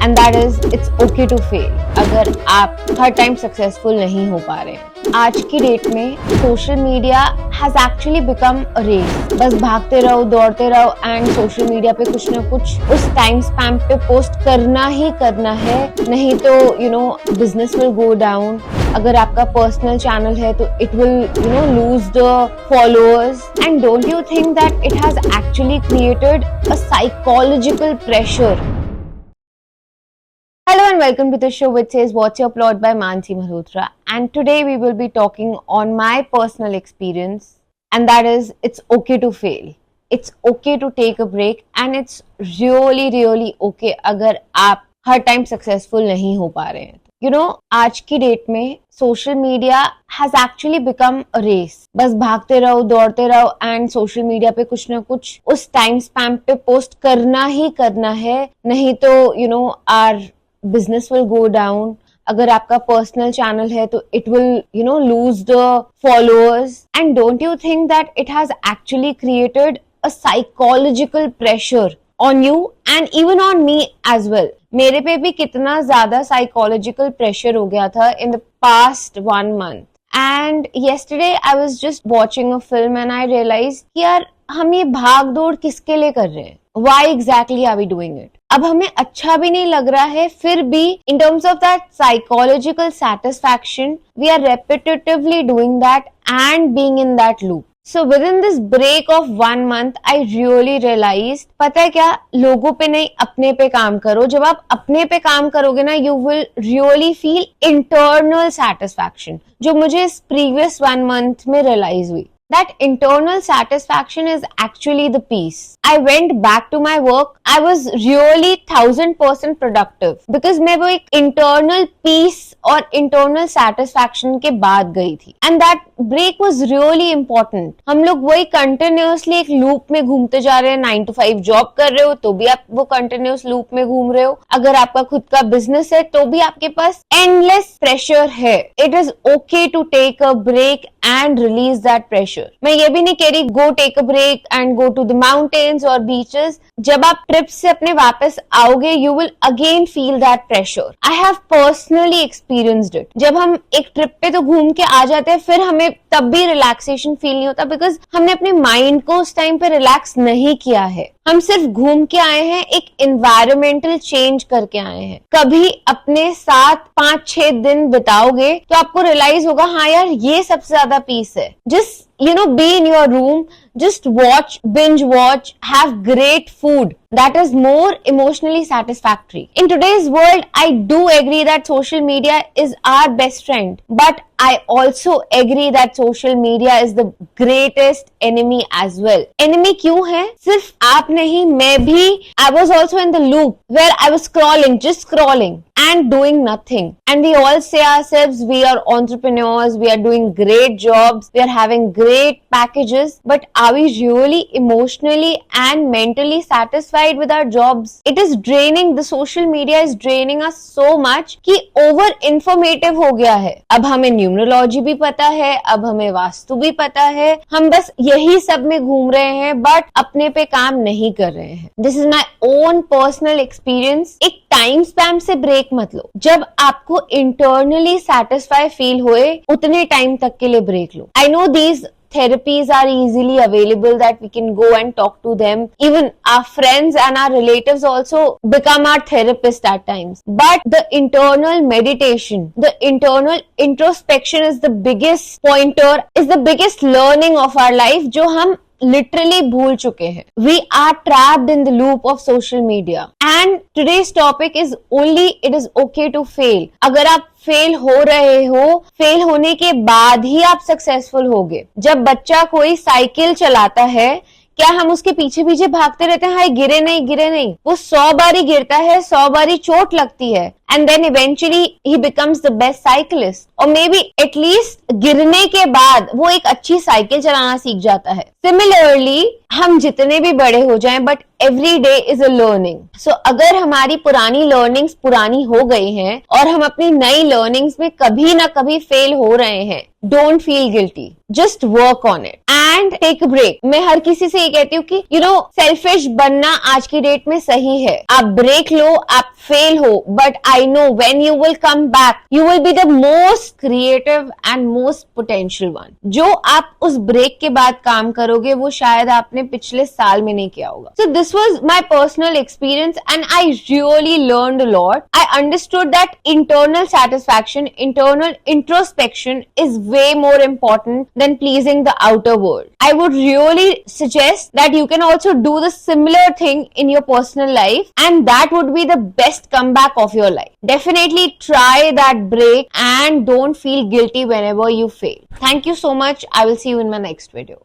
And that is it's okay to fail. अगर आप हर time successful नहीं हो पा रहे हैं, आज की डेट में social media has actually become a race. बस भागते रहो, दौड़ते रहो एंड सोशल मीडिया पे कुछ ना कुछ उस टाइम स्पैम पे पोस्ट करना ही करना है, नहीं तो बिजनेस विल गो डाउन। अगर आपका पर्सनल चैनल है तो it will lose the followers and don't you think that it has actually created a psychological pressure. Hello and welcome to the show which says What's Your Plot by Mansi Malhotra, and today we will be talking on my personal experience, and that is it's okay to fail. It's okay to take a break and it's really okay अगर आप हर time successful नहीं हो पा रहे हैं। आज की date में social media has actually become a race. बस भागते रहो, दौड़ते रहो एंड सोशल मीडिया पे कुछ ना कुछ उस टाइम स्पैम पे पोस्ट करना ही करना है, नहीं तो our business will go down. अगर आपका पर्सनल चैनल है तो it will lose the followers and don't you think that it has actually created a psychological pressure on you and even on me as well. मेरे पे भी कितना ज्यादा psychological pressure हो गया था in the past 1 month। And yesterday I was just watching a film and I realized कि यार हम ये भाग दौड़ किसके लिए कर रहे हैं? Why exactly are we doing it? अब हमें अच्छा भी नहीं लग रहा है, फिर भी in terms of that psychological satisfaction, we are repetitively doing that and being in that loop. So within this break of 1 month, I really realized, पता है क्या, लोगों पे नहीं अपने पे काम करो। जब आप अपने पे काम करोगे ना, you will really feel internal satisfaction, जो मुझे इस previous 1 month में realize हुई। That internal satisfaction is actually the peace. I went back to my work. I was really 1000% productive because मैं वो एक internal peace और internal satisfaction के बाद गई थी। And that break was really important. हम लोग वही continuously एक loop में घूमते जा रहे हैं। 9 to 5 जॉब कर रहे हो तो भी आप वो continuous loop में घूम रहे हो। अगर आपका खुद का business है तो भी आपके पास endless pressure है। It is okay to take a break and release that pressure. मैं ये भी नहीं कह रही go take a break and go to the mountains or beaches. जब आप ट्रिप से अपने वापस आओगे you will again feel that pressure. I have personally experienced it. जब हम एक ट्रिप पे तो घूम के आ जाते हैं, फिर हमें तब भी रिलैक्सेशन फील नहीं होता बिकॉज हमने अपने माइंड को उस टाइम पे रिलैक्स नहीं किया है। हम सिर्फ घूम के आए हैं, एक एनवायरमेंटल चेंज करके आए हैं। कभी अपने साथ 5-6 दिन बिताओगे तो आपको रियलाइज होगा हाँ यार ये सबसे ज्यादा पीस है। Just be in your room, just watch, binge watch, have great food. That is more emotionally satisfactory. In today's world, I do agree that social media is our best friend, but I also agree that social media is the greatest enemy as well. Enemy क्यों है? सिर्फ आप नहीं, मैं भी। I was also in the loop where I was scrolling, just scrolling and doing nothing. And we all say ourselves we are entrepreneurs, we are doing great jobs, we are having great packages, but are we really emotionally and mentally satisfied with our jobs? It is draining. The social media is draining us so much कि over informative हो गया है। अब हमें numerology भी पता है, अब हमें वास्तु भी पता है, हम बस यही सब में घूम रहे हैं बट अपने पे काम नहीं कर रहे हैं। This is my own personal experience. एक टाइम स्पैम से ब्रेक मत लो। जब आपको इंटरनली सेटिस्फाई फील होए उतने टाइम तक के लिए ब्रेक लो। I know these therapies are easily available that we can go and talk to them. Even our friends and our relatives also become our therapist at times. But the internal meditation, the internal introspection is the biggest pointer, is the biggest learning of our life जो हम literally भूल चुके हैं। We are trapped in the loop of social media. And today's topic is only it is okay to fail. अगर आप fail हो रहे हो, फेल होने के बाद ही आप सक्सेसफुल होगे। जब बच्चा कोई साइकिल चलाता है, क्या हम उसके पीछे पीछे भागते रहते हैं हाय गिरे नहीं गिरे नहीं? वो 100 बारी गिरता है, 100 बारी चोट लगती है and then eventually he becomes the best cyclist, or maybe at least गिरने के बाद वो एक अच्छी साइकिल चलाना सीख जाता है. Similarly, हम जितने भी बड़े हो जाएं, but every day is a learning. So अगर हमारी पुरानी learnings पुरानी हो गई हैं और हम अपनी नई learnings में कभी ना कभी फेल हो रहे हैं, don't feel guilty. Just work on it and take a break. मैं हर किसी से ये कहती हूँ कि selfish बनना आज की डेट में सही है. आप ब्रेक लो, आप फेल हो, but I know when you will come back, you will be the most creative and most potential one. जो आप उस ब्रेक के बाद काम करोगे वो शायद आपने पिछले साल में नहीं किया होगा. So this was my personal experience and I really learned a lot. I understood that internal satisfaction, internal introspection is way more important than pleasing the outer world. I would really suggest that you can also do the similar thing in your personal life, and that would be the best comeback of your life. Definitely try that break and don't feel guilty whenever you fail. Thank you so much. I will see you in my next video.